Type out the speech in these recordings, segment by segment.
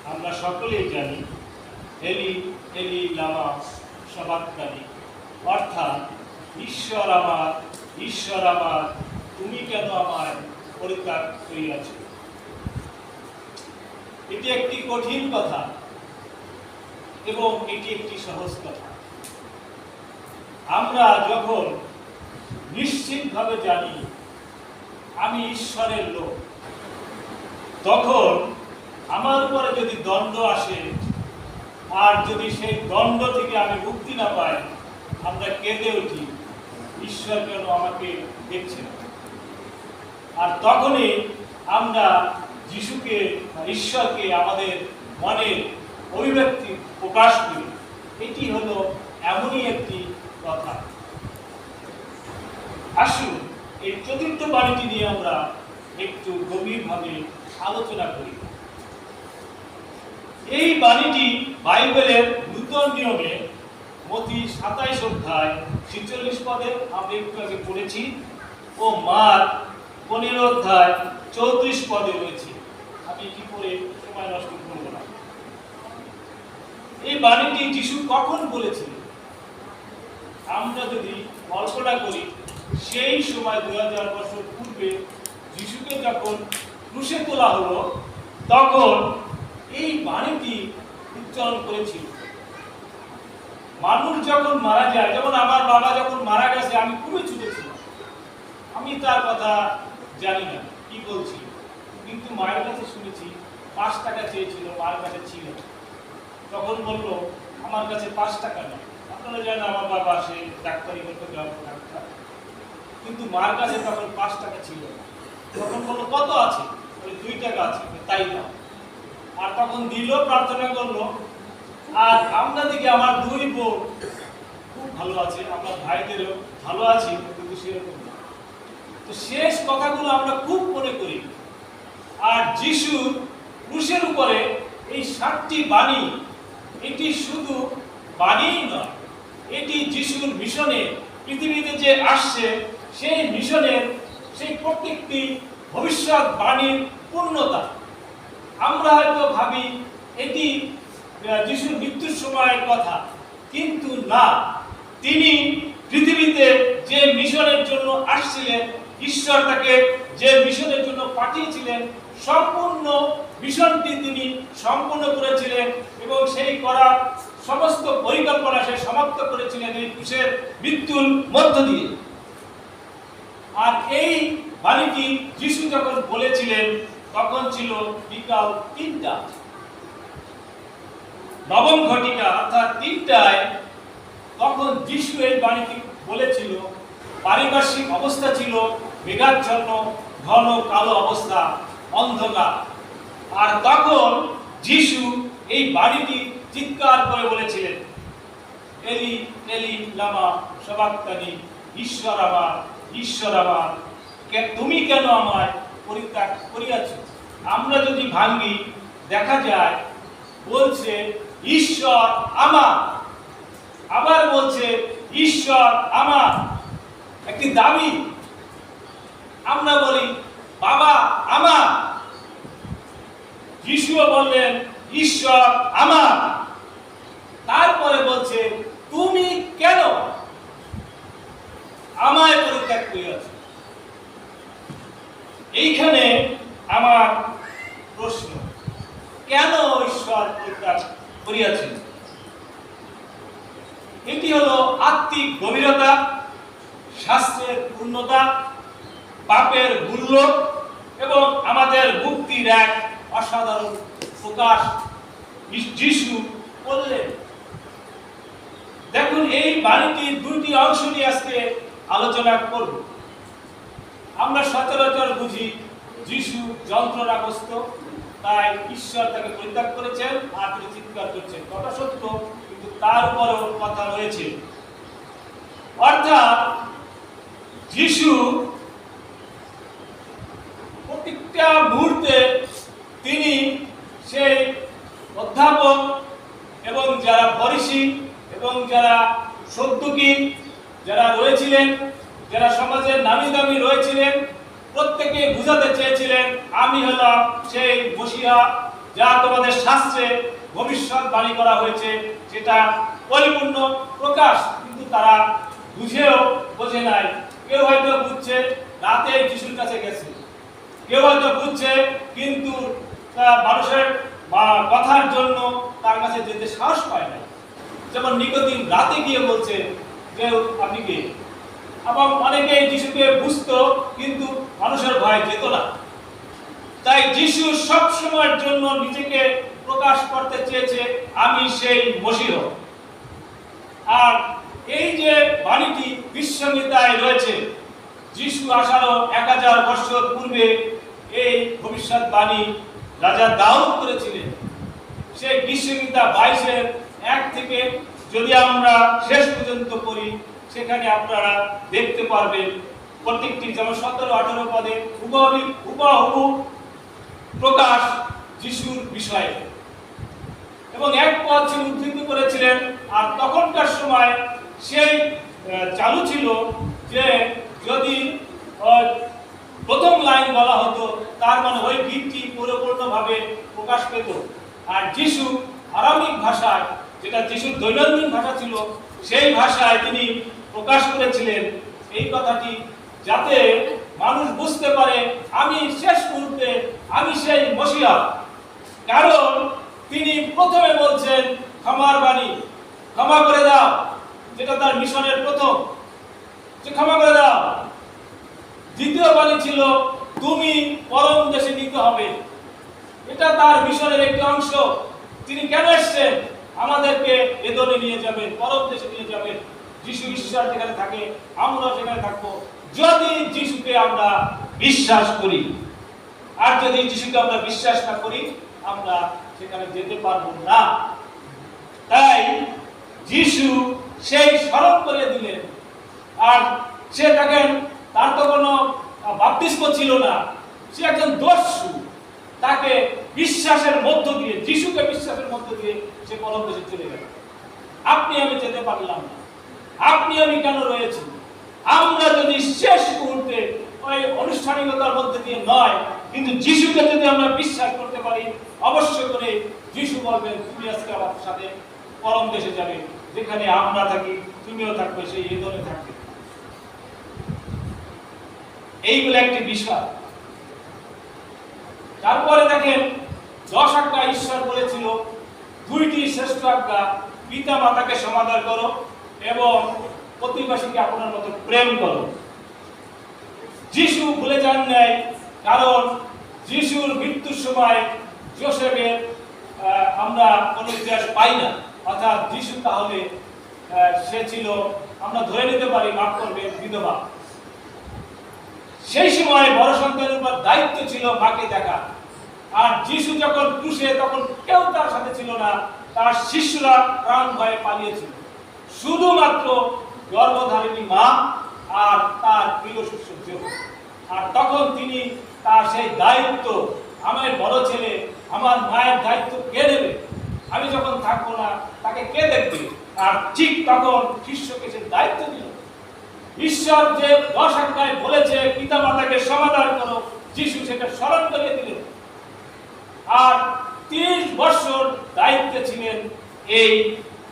আমরা সকলেই জানি এলি এলি লামা সবাক্তানি, অর্থাৎ ঈশ্বর আমার তুমি কেন আমায় পরিত্যাগ করিয়াছ। এটি একটি কঠিন কথা এবং এটি একটি সহজ কথা। আমরা যখন নিশ্চিতভাবে জানি আমি ঈশ্বরের লোক, তখন আমার উপরে যদি দণ্ড আসে আর যদি সেই দণ্ড থেকে আমি মুক্তি না পাই, আমরা কেঁদে উঠি, ঈশ্বর কেন আমাকে দেখছেন। আর তখনই আমরা যিশুকে ঈশ্বরকে আমাদের মনের অভিব্যক্তি প্রকাশ করি। এটি হলো এমনই একটি কথা। আসুন এই চতুর্থ বাণীটি নিয়ে আমরা একটু গভীরভাবে আলোচনা করি। এই বাণীটি বাইবেলের নূতন নিয়মে মতি 27 অধ্যায় 46 পদে আমরা একটু আগে পড়েছি ও মার্ক 15 অধ্যায় 34 পদে রয়েছে। আমি কি করে সময় নষ্ট করব না। এই বাণীটি যিশু কখন বলেছিলেন? আমরা যদি কল্পনা করি, সেই সময় 2000 বছর পূর্বে যিশুকে যখন ক্রুশে তোলা হলো, তখন এই বাণীটি উচ্চারণ করেছিল। মানুষ যখন মারা যায়, যেমন আমার বাবা যখন মারা গেছে, আমি খুবই ছোট ছিলাম, আমি তার কথা জানি না কি বলছি, কিন্তু মায়ের কাছে শুনেছি 5 টাকা চেয়েছিল, মার কাছে ছিল। তখন বললো আমার কাছে 5 টাকা নেই। আপনারা জানেন আমার বাবা সে ডাক্তারি করতে ডাক্তার, কিন্তু মার কাছে তখন 5 টাকা ছিল। তখন বললো কত আছে? 2 টাকা আছে, তাই না। আর তখন দিল, প্রার্থনা করলো। আর আমরা দেখি আমার 2 বোন খুব ভালো আছে, আমার ভাইদেরও ভালো আছে, কিন্তু সেরকম না। তো শেষ কথাগুলো আমরা খুব মনে করি। আর যিশু ক্রুশের উপরে এই 7টি বাণী, এটি শুধু বাণীই নয়, এটি যিশুর মিশনে পৃথিবীতে যে আসছে সেই মিশনের সেই প্রত্যেকটি ভবিষ্যৎ বাণীর পূর্ণতা। আমরা হয়তো ভাবি এটি যিশুর মৃত্যুর সময়ের কথা, কিন্তু না, তিনি পৃথিবীতে যে মিশনের জন্য আসছিলেন, ঈশ্বর তাকে যে মিশনের জন্য পাঠিয়েছিলেন, সম্পূর্ণ মিশনটি তিনি সম্পূর্ণ করেছিলেন এবং সেই করা সমস্ত পরিকল্পনা সে সমাপ্ত করেছিলেন এই ক্রুশের মৃত্যুর মধ্য দিয়ে। আর এই বাণীটি যিশু যখন বলেছিলেন, তখন ছিল বিকাল 3টা, নবম ঘটিকা অর্থাৎ 3টায়। তখন যিশু এই বাণীটি বলেছিল। পারিপার্শ্বিক অবস্থা ছিল মেঘাচ্ছন্ন, ঘন কালো অবস্থা, অন্ধকার। আর তখন যিশু এই বাণীটি চিৎকার করে বলেছিলেন, এলি এলি লামা সবাক্তানি, ঈশ্বর আমার তুমি কেন আমায় পরিত্যাগ করিয়াছ। আমরা যদি ভাঙি, দেখা যায় বলছে ঈশ্বর আমার, আবার বলছে ঈশ্বর আমার, একটি দাবি। আমরা বলি বাবা আমার, যিশুও বললেন ঈশ্বর আমার। তারপরে বলছে তুমি কেন আমায় পরিত্যাগ করিয়াছ। এইখানে আমার প্রশ্ন, কেন ঈশ্বর পরিত্যাগ করিয়াছেন? এটি হলো আত্মিক গভীরতা, শাস্ত্রের পূর্ণতা, পাপের মূল্য এবং আমাদের মুক্তির এক অসাধারণ প্রকাশ যিশু বললেন। দেখুন, এই বাণীটির 2টি অংশ নিয়ে আজকে আলোচনা করব। আমরা সচরাচর বুঝি যিশু যন্ত্রণাগ্রস্ত, তাই ঈশ্বর তাকে পরিত্যাগ করেছেন আর তিনি চিৎকার করছেন। কথা সত্য, কিন্তু তার উপরেও কথা রয়েছে। অর্থাৎ যিশু প্রত্যেকটা মুহূর্তে তিনি সেই অধ্যাপক এবং যারা ফরিসি এবং যারা সদ্দুকী যারা রয়েছিলেন, যারা সমাজের নামি দামি রয়েছিলেন, প্রত্যেকে বুঝাতে চেয়েছিলেন আমি হলাম সেই মসিহা, যা তোমাদের শাস্ত্রে ভবিষ্যৎবাণী করা হয়েছে সেটা পরিপূর্ণ প্রকাশ, কিন্তু তারা বোঝে নাই। কেউ হয়তো বুঝছে রাতে যিশুর কাছে গেছে, কেউ হয়তো বুঝছে কিন্তু মানুষের কথার জন্য তার কাছে যেতে সাহস পায় না। যেমন নিকোদিম রাতে গিয়ে বলছে যে আপনি কে, এবং অনেকে যিশুকে বুঝতো কিন্তু মানুষের ভয় যেত না। তাই যিশু সব সময়ের জন্য নিজেকে প্রকাশ করতে চেয়েছে, আমি সেই মসীহ। আর এই যে বাণীটি বিশ্বগীতায় রয়েছে, যিশু আসারও 1000 বছর পূর্বে এই ভবিষ্যৎবাণী রাজা দাউদ করেছিলেন। সেই বিশ্বগীতা 22-1 থেকে যদি আমরা শেষ পর্যন্ত পড়ি, সেখানে আপনারা দেখতে পারবেন প্রত্যেকটি, যেমন 17-18 পদে হুবহু প্রকাশ যিশুর বিষয়ে। এবং এক পদ তিনি উদ্ধৃত করেছিলেন। আর তখনকার সময় সেই চালু ছিল যে যদি প্রথম লাইন বলা হতো, তার মানে ওই গীতটি পরিপূর্ণভাবে প্রকাশ পেত। আর যিশু আরামিক ভাষায়, যেটা যিশুর দৈনন্দিন ভাষা ছিল, সেই ভাষায় তিনি প্রকাশ করেছিলেন এই কথাটি, যাতে মানুষ বুঝতে পারে আমি শেষ মুহূর্তে আমি সেই মসিহা। কারণ তিনি প্রথমে বলছেন ক্ষমার বাণী, ক্ষমা করে দাও, যেটা তার মিশনের প্রথম, যে ক্ষমা করে দাও। দ্বিতীয় বাণী ছিল তুমি পরম দেশে নিতে হবে, এটা তার মিশনের একটি অংশ। তিনি কেন এসেছেন? আমাদেরকে এদনে নিয়ে যাবেন, পরম দেশে নিয়ে যাবেন। যিশু ঈশ্বর যেখানে থাকে আমরা সেখানে থাকবো, যদি যিশুকে আমরা বিশ্বাস করি। আর যদি যিশুকে আমরা বিশ্বাস না করি, আমরা সেখানে যেতে পারবো না। তাই যিশু সেই স্মরণ করে দিলেন। আর সে দেখেন, তার তো কোনো বাপ্তিস্ম ছিল না, সে একজন দস্যু। তাকে বিশ্বাসের মধ্য দিয়ে, যিশুকে বিশ্বাসের মধ্য দিয়ে সে পরম দেশে চলে গেল। আপনি আমি যেতে পারলাম না, আপনি আমি কেন রয়েছি? আমরা যদি শেষ মুহূর্তে ওই আনুষ্ঠানিকতার মধ্যে দিয়ে নয়, কিন্তু যিশুকে যদি আমরা বিশ্বাস করতে পারি, অবশ্যই করে যিশু বলবেন তুমি আজকে আমার সাথে পরম দেশে যাবে, যেখানে আমরা থাকি তুমিও থাকবে, সেই এদনে থাকবে। এইগুলো একটি বিষয়। তারপরে দেখেন 10 আজ্ঞা ঈশ্বর বলেছিল, 2টি শ্রেষ্ঠ আজ্ঞা, পিতা মাতাকে সমাদর করো এবং প্রতিবেশীকে আপনার মতো প্রেম করো। যিশু ভুলে যান নাই, কারণ যিশুর মৃত্যুর সময় যোসেফের আমরা কোনো ইতিহাস পাই না। অর্থাৎ যিশু তাহলে সে ছিল, আমরা ধরে নিতে পারি, মাফ করবে, বিধবা। সেই সময় বড় সন্তানের উপর দায়িত্ব ছিল মাকে দেখা। আর যিশু যখন ক্রুশে, তখন কেউ তার সাথে ছিল না, তার শিষ্যরা প্রাণ ভয়ে পালিয়েছিল। শুধুমাত্র গর্ভধারিণী মা আর তার প্রিয় শিষ্য যোসেফ। আর তখন তিনি তার সেই দায়িত্ব, আমার বড় ছেলে, আমার মায়ের দায়িত্ব কে নেবে? আমি যখন থাকবো না, তাকে কে দেখবে? আর ঠিক তখন শিষ্যকে সে দায়িত্ব দিল। ঈশ্বর যে 10 আজ্ঞায় বলেছে পিতা মাতাকে সমাদর করো, যিশু সেটা স্মরণ করিয়ে দিলেন। আর 30 বছর দায়িত্বে ছিলেন এই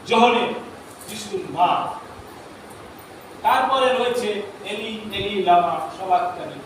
যোহনে, যিশুর মা। তারপরে রয়েছে এলি এলি লামা সবাক্তানি।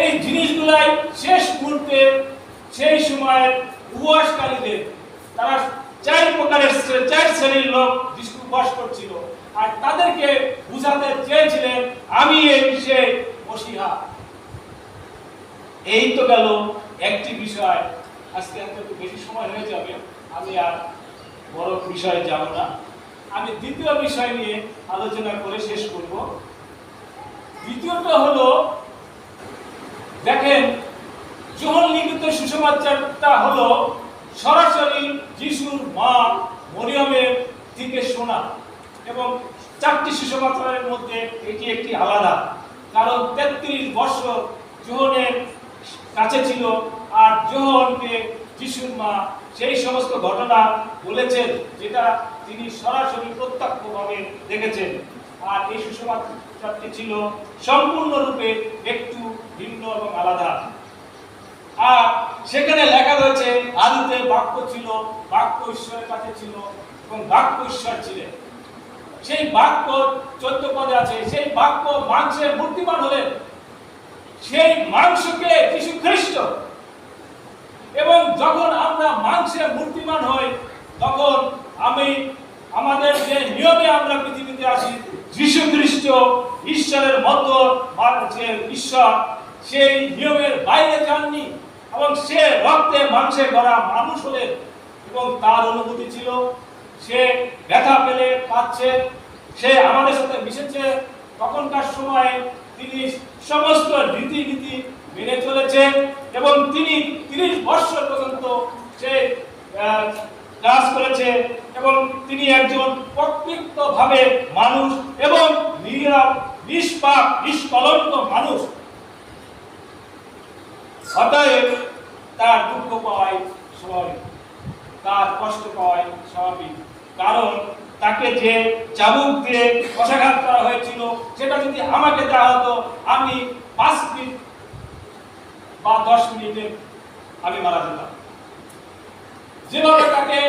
এই জিনিসগুলাই শেষ মুহূর্তে সেই সময়ের উপবাসকারীদের, তারা 4 শ্রেণীর লোক যিশু উপবাস করছিল, আর তাদেরকে বুঝাতে চেয়েছিলেন আমি এই সেই মসিহা। এই তো গেল একটি বিষয়। আজকে একটু বেশি সময় হয়ে যাবে, আমি আর বড় বিষয়ে যাব না। আমি দ্বিতীয় বিষয় নিয়ে আলোচনা করে শেষ করব। দ্বিতীয়টা হলো, দেখেন যোহন লিখিত সুসমাচারটা হলো সরাসরি যিশুর মা মরিয়মের থেকে শোনা, এবং 4টি সুসমাচারের মধ্যে এটি একটি আলাদা। কারণ 33 বছর যোহনের কাছে ছিল, আর যোহনকে যিশুর মা সেই সমস্ত ঘটনা বলেছেন যেটা তিনি সরাসরি প্রত্যক্ষভাবে দেখেছেন। আর এই সুসমাচারটি ছিল সম্পূর্ণরূপে একটু ভিন্ন এবং আলাদা। আর সেখানে লেখা রয়েছে আদিতে বাক্য ছিল, বাক্য ঈশ্বরের কাছে ছিল এবং বাক্য ঈশ্বর ছিলেন। সেই বাক্য 14 পদে আছে, সেই বাক্য মাংসের মূর্তিমান হলেন, সেই মাংসকে যীশু খ্রিস্ট। এবং যখন আমরা মাংসের মূর্তিমান হই, তখন আমাদের যে নিয়মে আমরা পৃথিবীতে আসি, যীশু খ্রিস্ট ঈশ্বরের মতো যে ঈশ্বর, সেই নিয়মের বাইরে যাননি এবং সে রক্তে মাংসে গড়া মানুষ হলেন। এবং তার অনুভূতি ছিল, সে ব্যথা পেলে পাচ্ছে, সে আমাদের সাথে মিশেছে। তখনকার সময়ে তিনি সমস্ত রীতিনীতি মেনে চলেছে এবং তিনি 30 বছর পর্যন্ত সে কাজ করেছে এবং তিনি একজন প্রকৃতভাবে মানুষ এবং নিষ্পাপ নিষ্কলঙ্ক মানুষ। অতএব তার দুঃখ পাওয়াই স্বাভাবিক, তার কষ্ট পাওয়াই স্বাভাবিক। কারণ তাকে যে চাবুক দিয়ে কষাঘাত করা হয়েছিল, সেটা যদি আমাকে দেওয়া হতো, আমি 5 মিনিট বা 10 মিনিটে আমি মারা যেতাম। যেভাবে তাকে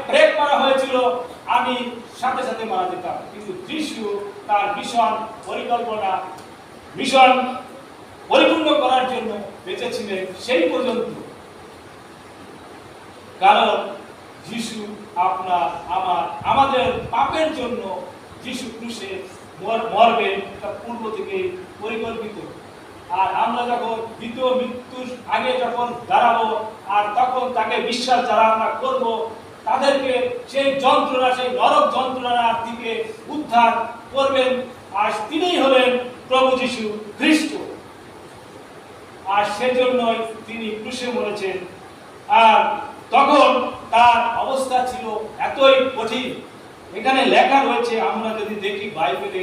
ব্রেক করা হয়েছিল, আমি সাথে সাথে মারা যেতাম। কিন্তু যিশু তার মিশন পরিকল্পনা, মিশন পরিপূর্ণ করার জন্য বেঁচেছিলেন সেই পর্যন্ত। কারণ যিশু আমাদের পাপের জন্য যিশু ক্রুশে মরবেন, তা পূর্ব থেকে পরিকল্পিত। আর আমরা যখন দ্বিতীয় মৃত্যুর আগে যখন দাঁড়াবো, আর তখন তাকে বিশ্বাস যারা আমরা করবো, তাদেরকে সেই যন্ত্রণা, সেই নরক যন্ত্রণার থেকে উদ্ধার করবেন। আর তিনিই হলেন প্রভু যিশু খ্রিস্ট। আর সেজন্যই তিনি ক্রুশে মরেছেন। আর তখন তার অবস্থা ছিল এতই কঠিন। এখানে লেখা রয়েছে, আমরা যদি দেখি বাইবেলে,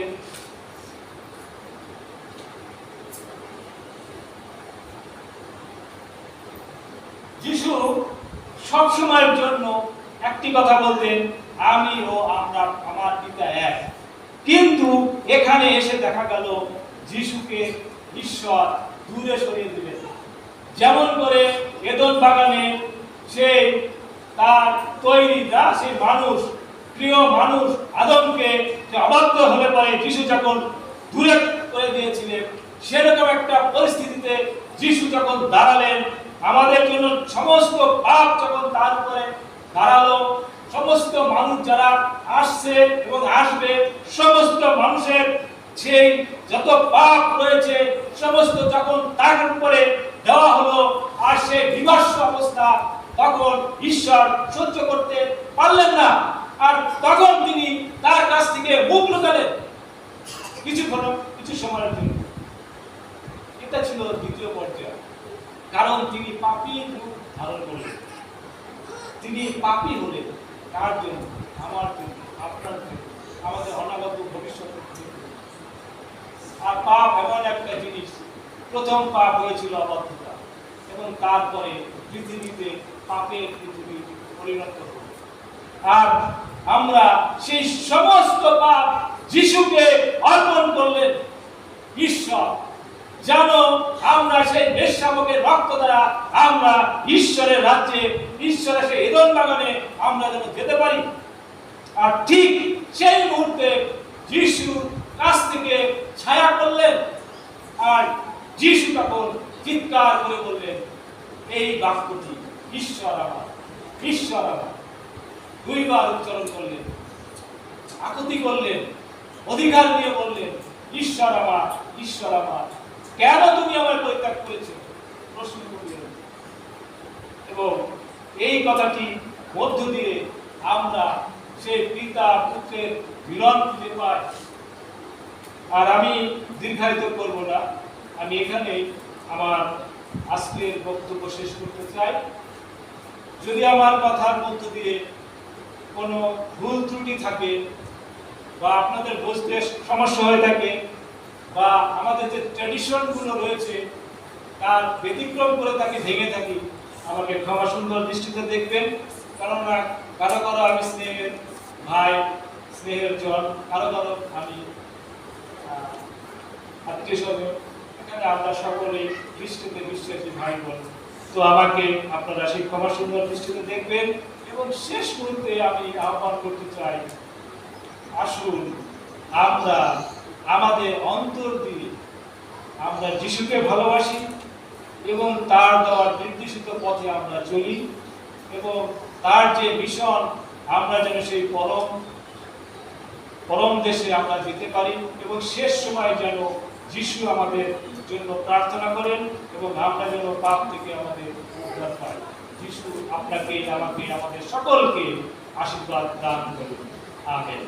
যিশু সব সময়ের জন্য একটি কথা বলতেন, আমি ও আমরা, আমার পিতা এক। কিন্তু এখানে এসে দেখা গেল যিশুকে ঈশ্বর দূরে সরিয়ে দিলেন। যেমন করে এদন বাগানে সেই তার তৈরি সেই মানুষ, প্রিয় মানুষ আদমকে যে অবাধ্য হলে পরে যিশু যখন দূরে করে দিয়েছিলেন, সেরকম একটা পরিস্থিতিতে যিশু যখন দাঁড়ালেন, আমাদের জন্য সমস্ত পাপ যখন তার উপরে দাঁড়ালো, সমস্ত মানুষ যারা আসছে এবং আসবে, সমস্ত মানুষের সেই যত পাপ রয়েছে সমস্ত যখন তার উপরে দেওয়া হলো, আর সে বিভৎস অবস্থা, তখন ঈশ্বর সহ্য করতে পারলেন না। আর তখন তিনি তার কাছ থেকে মুখ লুকালেন কিছু সময়ের জন্য। এটা ছিল দ্বিতীয় পর্যায়। কারণ তিনি পাপী রূপ ধারণ করলেন। তিনি পাপী হলেন কার জন্য? আমার জন্য, আপনার জন্য, আমাদের অনাগত ভবিষ্যতের জন্য। আর পাপ এমন একটা জিনিস, প্রথম পাপ হয়েছিল অবাধ্যতা, এবং তারপরে পৃথিবীতে পাপের পৃথিবী পরিণত হল। আর আমরা সেই সমস্ত পাপ যিশুকে অর্পণ করলেন ঈশ্বর, যেন আমরা সেই বেশ্যাবকের রক্ত দ্বারা আমরা ঈশ্বরের রাজ্যে, ঈশ্বরের সেই এদন বাগানে আমরা যেন যেতে পারি। আর ঠিক সেই মুহূর্তে যিশু কাছ থেকে ছায়া করলেন, আর যিশু তখন চিৎকার করে বললেন এই বাক্যটি, ঈশ্বর আমার, ঈশ্বর আমার। 2 বার উচ্চারণ করলেন, আকুতি করলেন, অধিকার নিয়ে বললেন, ঈশ্বর আমার, ঈশ্বর আমার, কেন তুমি আমার পরিত্যাগ করেছো? প্রশ্ন করলেন। এবং এই কথাটি মধ্য দিয়ে আমরা সেই পিতা পুত্রের মিলন খুঁজে পাই। আর আমি দীর্ঘায়িত করব না, আমি এখানেই আমার আজকের বক্তব্য শেষ করতে চাই। যদি আমার কথার মধ্য দিয়ে কোনো ভুল ত্রুটি থাকে, বা আপনাদের বুঝতে সমস্যা হয়ে থাকে, বা আমাদের যে ট্র্যাডিশনগুলো রয়েছে তার ব্যতিক্রম করে তাকে ভেঙে থাকি, আমাকে ক্ষমা সুন্দর দৃষ্টিতে দেখবেন। কেননা কারো কারো আমি স্নেহের ভাই, স্নেহের জন, কারো কারো আমি আত্মীয় স্বজন। এখানে আমরা সকলেই খ্রিস্টতে বিশ্বাসী ভাই বোন। তো আমাকে আপনারা সেই ক্ষমা সুন্দর দৃষ্টিতে দেখবেন। এবং শেষ মুহূর্তে আমি আহ্বান করতে চাই, আসুন আমরা আমাদের অন্তর দিয়ে আমরা যিশুকে ভালোবাসি এবং তার দেওয়া নির্দেশিত পথে আমরা চলি, এবং তার যে মিশন আমরা যেন সেই পরম দেশে আমরা যেতে পারি, এবং শেষ সময় যেন যিশু আমাদের জন্য প্রার্থনা করেন এবং আমরা যেন পাপ থেকে আমাদের উদ্ধার পাই। যিশু আপনাকে, আমাকে, আমাদের সকলকে আশীর্বাদ দান করুন। আমেন।